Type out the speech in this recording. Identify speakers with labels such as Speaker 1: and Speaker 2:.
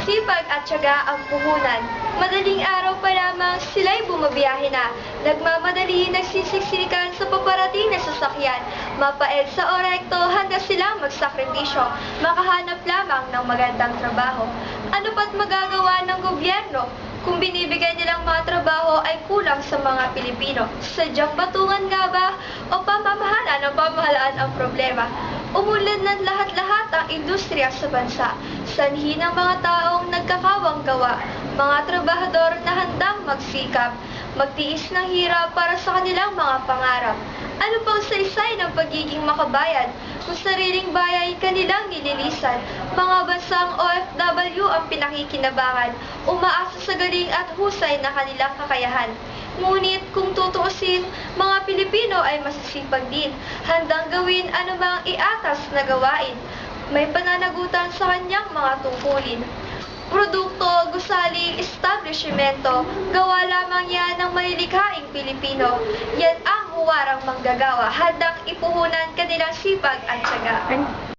Speaker 1: Sipag at tiyaga ang puhunan. Madaling araw pa lamang sila'y bumabiyahe na. Nagmamadali, nagsisiksikan sa paparating na sasakyan. Mapaed sa orekto, handa silang magsakripisyo. Makahanap lamang ng magandang trabaho. Ano pa't magagawa ng gobyerno? Kung binibigay nilang mga trabaho ay kulang sa mga Pilipino. Sadyang batungan nga ba o pamamahala ng pamahalaan ang problema? Umunlad ng lahat-lahat ang industriya sa bansa. Sanhi ng mga taong nagkakawang gawa, mga trabahador na handang magsikap, magtiis ng hirap para sa kanilang mga pangarap. Ano pang saysay ng pagiging makabayan kung sariling bayay kanilang nililisan? Mga bansang OFW ang pinakikinabangan, umaasa sa galing at husay na kanilang kakayahan. Ngunit kung tutuusin, mga Pilipino ay masisipag din, handang gawin anumang iatas na gawain. May pananagutan sa kanyang mga tungkulin. Produkto, gusali, establishmento, gawa lamang yan ng malilikhaing Pilipino. Yan ang huwarang manggagawa, handang ipuhunan kanilang sipag at tiyaga.